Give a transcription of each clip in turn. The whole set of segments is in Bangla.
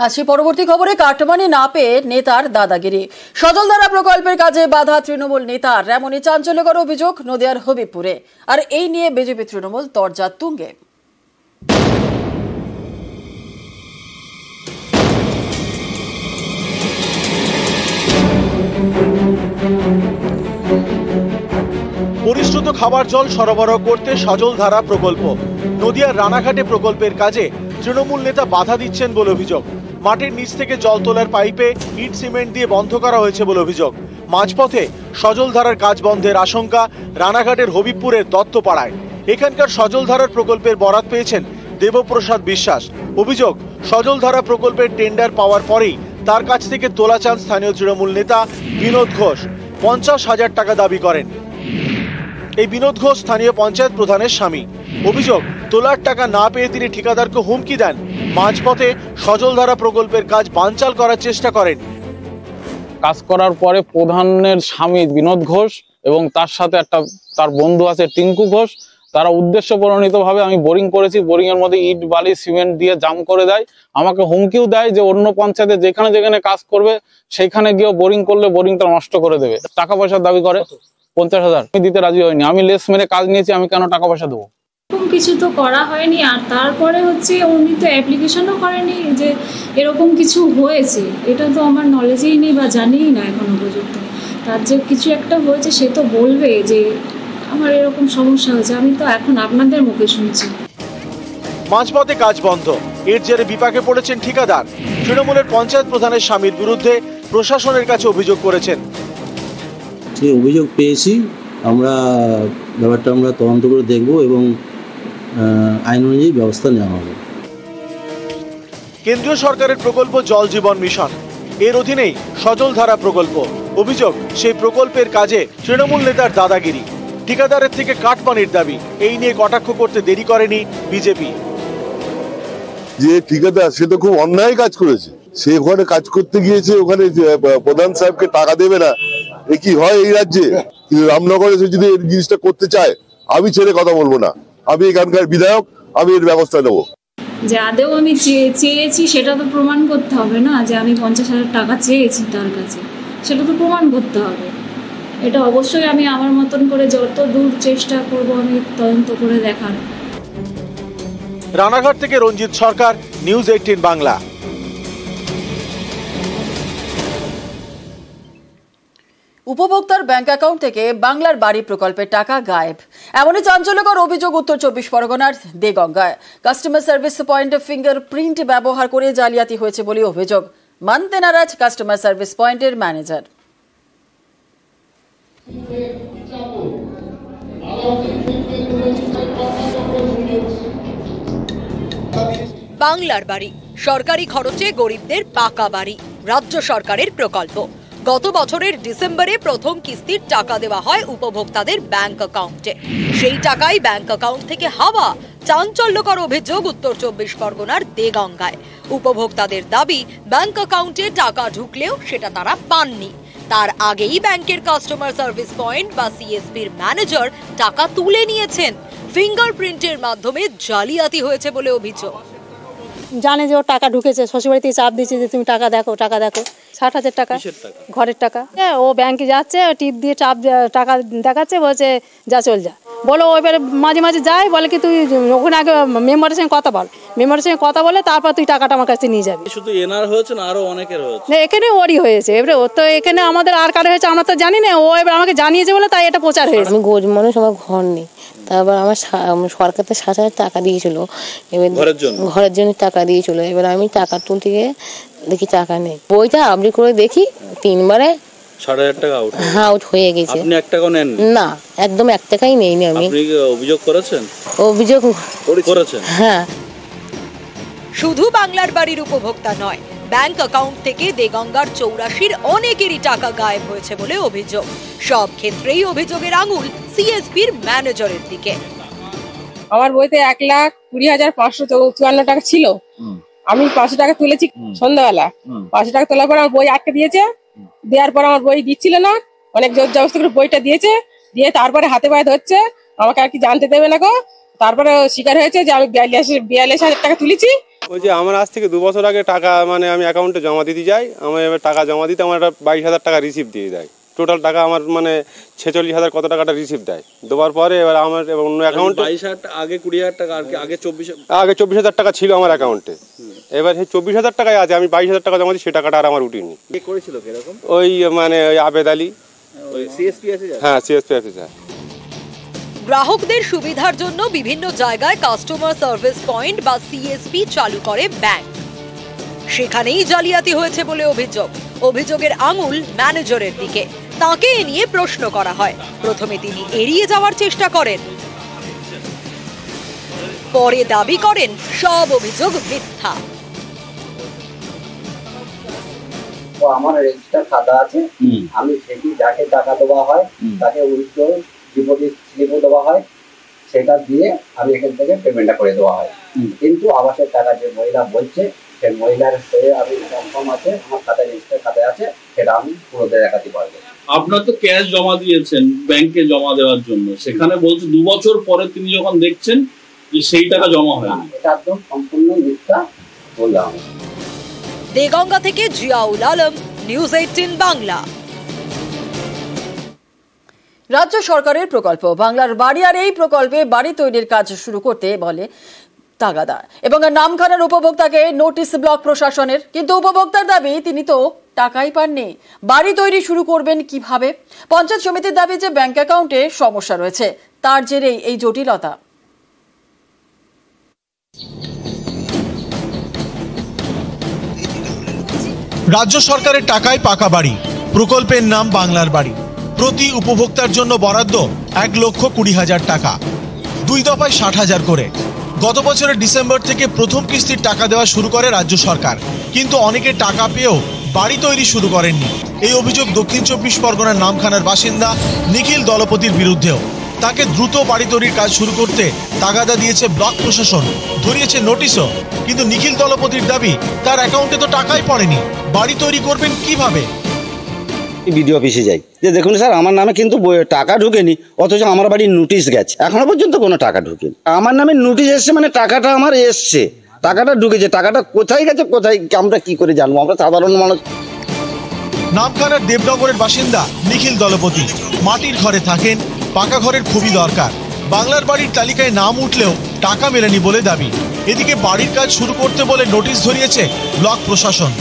আসি পরবর্তী খবরে। কাটমানি না পেয়ে নেতার দাদাগিরি, সজলধারা প্রকল্পের কাজে বাধা তৃণমূল নেতার, এমনই চাঞ্চল্যকর অভিযোগ নদিয়ার হবিবপুরে। আর এই নিয়ে বিজেপি তৃণমূল তরজা তুঙ্গে। পরিশ্রুত খাবার জল সরবরাহ করতে সজলধারা প্রকল্প। নদিয়ার রানাঘাটে প্রকল্পের কাজে তৃণমূল নেতা বাধা দিচ্ছেন বলে অভিযোগ। মাটির নিচ থেকে জল তোলার পাইপে ইট সিমেন্ট দিয়ে বন্ধ করা হয়েছে বলে অভিযোগ। মাঝপথে সজলধারার কাজ বন্ধের আশঙ্কা রানাঘাটের হবিবপুরের দত্তপাড়ায়। এখানকার সজলধারার প্রকল্পের বরাত পেয়েছেন দেবপ্রসাদ বিশ্বাস। অভিযোগ, সজলধারা প্রকল্পের টেন্ডার পাওয়ার পরেই তার কাছ থেকে তোলা চান স্থানীয় তৃণমূল নেতা বিনোদ ঘোষ। 50,000 টাকা দাবি করেন। এই বিনোদ ঘোষ স্থানীয় পঞ্চায়েত প্রধানের স্বামী। অভিযোগ, তোলার টাকা না পেয়ে তিনি ঠিকাদারকে হুমকি দেন। মাঝপথে সজলধারা প্রকল্পের কাজ বানচাল করার চেষ্টা করেন। কাজ করার পরে প্রধানের স্বামী বিনোদ ঘোষ এবং তার সাথে তার বন্ধু আছে টিঙ্কু ঘোষ, তারা উদ্দেশ্য প্রণোদিতভাবে আমি বোরিং করেছি, বোরিং এর মধ্যে ইট বালি সিমেন্ট দিয়ে জাম করে দেয়। আমাকে হুমকিও দেয় যে অন্য পঞ্চায়েতে যেখানে যেখানে কাজ করবে সেখানে গিয়ে বোরিং করলে বোরিংটা নষ্ট করে দেবে। টাকা পয়সার দাবি করে 50,000। আমি দিতে রাজি হয়নি। আমি লেস মেরে কাজ নিয়েছি, আমি কেন টাকা পয়সা দেবো? কিছু তো করা হয়নি। আর তারপরে উনি তো অ্যাপ্লিকেশনও করেনি যে এরকম কিছু হয়েছে। এটা তো আমার নলেজেই নেই বা জানিই না এখনো পর্যন্ত। তার যে কিছু একটা হয়েছে সে তো বলবে যে আমার এরকম সমস্যা হয়েছে। আমি তো এখন আপনাদের মুখে শুনছি। মাঝপথে কাজ বন্ধ, এর জেরে বিপাকে পড়েছেন ঠিকাদার। তৃণমূলের পঞ্চায়েত প্রধানের স্বামীর বিরুদ্ধে প্রশাসনের কাছে অভিযোগ করেছেন। যে অভিযোগ পেয়েছি ব্যাপারটা আমরা তদন্ত করে দেখব এবং আইন অনুযায়ী ব্যবস্থা নেওয়া হবে। কেন্দ্রীয় সরকারের প্রকল্প জল জীবন মিশন, এর অধীনেই সজলধারা প্রকল্প। অভিযোগ, সেই প্রকল্পের কাজে তৃণমূল নেতার দাদাগিরি, ঠিকাদারের থেকে কাটমানির দাবি। এই নিয়ে কটাক্ষ করতে দেরি করেনি বিজেপি। যে ঠিকাদার সে তো খুব অন্যায় কাজ করেছে। সে ওখানে কাজ করতে গিয়েছে, ওখানে প্রধান সাহেবকে টাকা দেবে না, এ কি হয় এই রাজ্যে? রামনগরে যদি এই জিনিসটা করতে চায় আমি ছেড়ে কথা বলবো না। আমি এখানকার বিধায়ক, আমি এর ব্যবস্থা নেবো। যে আদেও আমি চেয়েছি সেটা তো প্রমাণ করতে হবে না, যে আমি 50,000 টাকা চেয়েছি তার কাছে, সেটা তো প্রমাণ করতে হবে। এটা অবশ্যই আমি আমার মতন করে যত দূর চেষ্টা করব আমি তদন্ত করে দেখার। রানাঘাট থেকে রঞ্জিত সরকার, নিউজ 18 বাংলা। উপভোক্তার ব্যাংক অ্যাকাউন্ট থেকে বাংলার বাড়ি প্রকল্পের টাকা গায়েব, এমনই চাঞ্চল্যকর অভিযোগ উত্তর 24 পরগনার দেগঙ্গায়। কাস্টমার সার্ভিস পয়েন্টে ফিঙ্গারপ্রিন্ট ব্যবহার করে জালিয়াতি হয়েছে বলে অভিযোগ। মানতে নারাজ কাস্টমার সার্ভিস পয়েন্টের ম্যানেজার। বাংলার বাড়ি সরকারি খরচে গরিবদের পাকা বাড়ি, রাজ্য সরকারের প্রকল্প। গত বছরের ডিসেম্বরে প্রথম কিস্তির টাকা দেওয়া হয় উপভোক্তাদের ব্যাংক অ্যাকাউন্টে। সেই টাকাই ব্যাংক অ্যাকাউন্ট থেকে হাওয়া। চাঞ্চল্যকর অভিযোগ উত্তর 24 পরগনার দেগঙ্গায়। উপভোক্তাদের দাবি, ব্যাংক অ্যাকাউন্টে টাকা ঢুকলেও সেটা তারা পাননি। তার আগেই ব্যাংকের কাস্টমার সার্ভিস পয়েন্ট বা সিএসপির ম্যানেজার টাকা তুলে নিয়েছেন। ফিঙ্গারপ্রিন্টের মাধ্যমে জালিয়াতি হয়েছে বলে অভিযোগ। জানে যে ওর টাকা ঢুকেছে, শ্বশুরবাড়িতে চাপ দিচ্ছে যে তুমি টাকা দেখো, টাকা দেখো। 60,000 টাকা ঘরের টাকা। ও ব্যাংকে যাচ্ছে, টিপ দিয়ে চাপ টাকা দেখাচ্ছে, বলছে যা চল যা। বলো এবারে মাঝে মাঝে যায়, বলে কি তুই ওখানে আগে মেম্বারের সঙ্গে কথা বল, মেম্বারের সঙ্গে কথা বলে তারপর তুই টাকাটা আমার কাছে নিয়ে যাবি। শুধু এনার হয়েছে না আরো অনেকের হয়েছে? না, এখানে ওরই হয়েছে। এবারে ও তো এখানে আমাদের আর কারো হয়েছে আমরা তো জানি না। ও এবার আমাকে জানিয়েছে বলে তাই এটা প্রচার হয়েছে। আমি গরিব মানুষ, আমার ঘর নেই। তারপর আমার সরকার তো 60,000 টাকা দিয়েছিল, এবার ঘরের জন্য টাকা দিয়েছিল। এবার আমি টাকা তুলতে গিয়ে দেখি টাকা নেই। বইটা আপনি করে দেখি 3বারে 60,000 টাকা আউট হয়ে গেছে। আপনি 1 টাকাও নেন না? একদম 1 টাকাই নেইনি আমি। আপনি অভিযোগ করেছেন? অভিযোগ করেছেন? হ্যাঁ। শুধু বাংলার বাড়ির উপভোক্তা নয়, ব্যাংক অ্যাকাউন্ট থেকে দেগঙ্গার 84-র অনেকেরই টাকা গায়েব হয়েছে বলে অভিযোগ। সব ক্ষেত্রেই অভিযোগের আঙুল সিএসপির ম্যানেজারের দিকে। আমার বইতে 1,20,554 টাকা ছিল। আমি 500 টাকা তুলেছি সন্ধ্যাবেলা। 500 টাকা তোলার পর আমার বই আটকে দিয়েছে। দেওয়ার পর আমার বই দিচ্ছিল না, অনেক জোর জবরদস্তি করে বইটা দিয়েছে। দিয়ে তারপরে হাতে পায়ে ধরছে, আমাকে আর কি জানতে দেবে না গো। তারপরে স্বীকার হয়েছে যে আমি 42,000 টাকা তুলেছি। ওই যে আমার আজ থেকে 2 বছর আগে টাকা মানে আমি অ্যাকাউন্টে জমা দিতে যাই, আমার এবার টাকা জমা দিতে আমার একটা 22,000 টাকা রিসিভ দিয়ে দেয়। টোটাল টাকা আমার মানে 46,000 কত টাকাটা রিসিভ দেয়। দেওয়ার পরে এবার আমার অন্য অ্যাকাউন্টে 22,000 আগে 20,000 টাকা আর আগে 24,000 টাকা ছিল আমার অ্যাকাউন্টে। এবার সেই 24,000 টাকায় আছে, আমি 22,000 টাকা জমা দিই, সে টাকাটা আর আমার উঠিনি। কে করেছিল এরকম? ওই মানে ওই আবেদ আলী, ওই সিএসপি অফিসার। হ্যাঁ, সিএসপি অফিসার। গ্রাহকদের সুবিধার জন্য বিভিন্ন জায়গায় কাস্টমার সার্ভিস পয়েন্ট বা সিএসপি চালু করে ব্যাংক। সেখানেই জালিয়াতি হয়েছে বলে অভিযোগের আঙুল ম্যানেজারের দিকে। তাকে এ নিয়ে প্রশ্ন করা হয়। প্রথমে তিনি এড়িয়ে যাওয়ার চেষ্টা করেন, পরে দাবি করেন সব অভিযোগ মিথ্যা। আমার রেজিস্টার খাতা আছে, আমি সেটি যাকে টাকা দেওয়া হয় তাকে উইথড্র ডিপোজিট স্লিপও দেওয়া হয়, সেটা দিয়ে আমি এখান থেকে পেমেন্টটা করে দেওয়া হয়। কিন্তু আবাসের টাকা যে মহিলা বলছে, সেই মহিলার হয়ে আমি কনফার্ম আছে, আমার খাতায় রেজিস্টার খাতায় আছে, সেটা আমি পুরো দেখাতে পারবো। আপনার তো ক্যাশ জমা দিয়েছেন ব্যাংকে জমা দেওয়ার জন্য, সেখানে বলছে 2 বছর পরে তিনি যখন দেখছেন যে সেই টাকা জমা হয় না। এটা একদম সম্পূর্ণ মিথ্যা বললাম। দেগঙ্গা থেকে জিয়াউল আলম, নিউজ 18 বাংলা। রাজ্য সরকারের প্রকল্প বাংলার বাড়ি, আর এই প্রকল্পে বাড়ি তৈরির কাজ শুরু করতে বলে তাগাদা এবং নামখানার উপভোক্তাকে নোটিশ ব্লক প্রশাসনের। কিন্তু উপভোক্তার দাবি তিনি তো টাকাই পাননি, বাড়ি তৈরি শুরু করবেন কিভাবে? পঞ্চায়েত সমিতির দাবি যে ব্যাংক অ্যাকাউন্টে সমস্যা রয়েছে, তার জেরেই এই জটিলতা। রাজ্য সরকারের টাকায় পাকা বাড়ি, প্রকল্পের নাম বাংলার বাড়ি। প্রতি উপভোক্তার জন্য বরাদ্দ 1,20,000 টাকা, 2 দফায় 60,000 করে। গত বছরের ডিসেম্বর থেকে প্রথম কিস্তির টাকা দেওয়া শুরু করে রাজ্য সরকার, কিন্তু অনেকে টাকা পেয়েও বাড়ি তৈরি শুরু করেননি। এই অভিযোগ দক্ষিণ 24 পরগনার নামখানার বাসিন্দা নিখিল দলপতির বিরুদ্ধেও। তাকে দ্রুত বাড়ি তৈরির কাজ শুরু করতে তাগাদা দিয়েছে ব্লক প্রশাসন, ধরিয়েছে নোটিশও। কিন্তু নিখিল দলপতির দাবি তার অ্যাকাউন্টে তো টাকাই পড়েনি, বাড়ি তৈরি করবেন কিভাবে? বিডিও অফিসে যাই, যে দেখুন স্যার আমার নামে কিন্তু টাকা ঢুকেনি, অথচ আমার বাড়ির নোটিশ গেছে, এখনো পর্যন্ত কোনো টাকা ঢুকেনি। আমার নামে নোটিশ এসছে মানে টাকাটা আমার এসছে, টাকাটা ঢুকেছে, টাকাটা কোথায় গেছে কোথায় আমরা কি করে জানবো, আমরা সাধারণ মানুষ। নামখানার দেবনগরের বাসিন্দা নিখিল দলপতি মাটির ঘরে থাকেন, পাকা ঘরের খুবই দরকার। বাংলার বাড়ির তালিকায় নাম উঠলেও টাকা মেলেনি বলে দাবি। এদিকে বাড়ির কাজ শুরু করতে বলে নোটিশ ধরিয়েছে ব্লক প্রশাসন।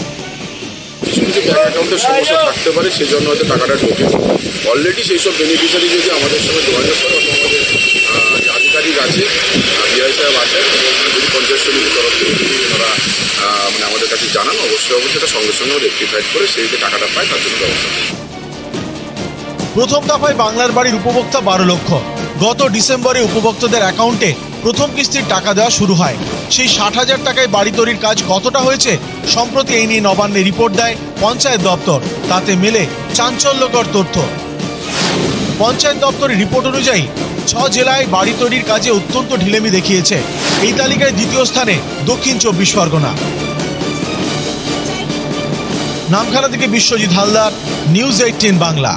কিছু ব্যাংক অ্যাকাউন্টের সমস্যা থাকতে পারে, সেই জন্য হয়তো টাকাটা ঢোকে। অলরেডি সেই সব বেনিফিশিয়ারি যদি আমাদের সঙ্গে যোগাযোগ করে, আমাদের যে আধিকারিক আছে, বিআই সাহেব আছেন, যদি পঞ্চায়েত সমিতির তরফ থেকে যদি ওনারা মানে আমাদের কাছে জানান, অবশ্যই এটা সঙ্গে সঙ্গে রেকটিফাইড করে সেই যে টাকাটা পায় তার জন্য ব্যবস্থা। প্রথম দফায় বাংলার বাড়ির উপভোক্তা 12 লক্ষ। গত ডিসেম্বরে উপভোক্তাদের অ্যাকাউন্টে প্রথম কিস্তির টাকা দেওয়া শুরু হয়। সেই 60,000 টাকায় বাড়ি তৈরির কাজ কতটা হয়েছে, সম্প্রতি এই নিয়ে নবান্নে রিপোর্ট দেয় পঞ্চায়েত দপ্তর। তাতে মেলে চাঞ্চল্যকর তথ্য। পঞ্চায়েত দপ্তরের রিপোর্ট অনুযায়ী 6 জেলায় বাড়ি তৈরির কাজে অত্যন্ত ঢিলেমি দেখিয়েছে। এই তালিকায় দ্বিতীয় স্থানে দক্ষিণ 24 পরগনা। নামখানা থেকে বিশ্বজিৎ হালদার, নিউজ 18 বাংলা।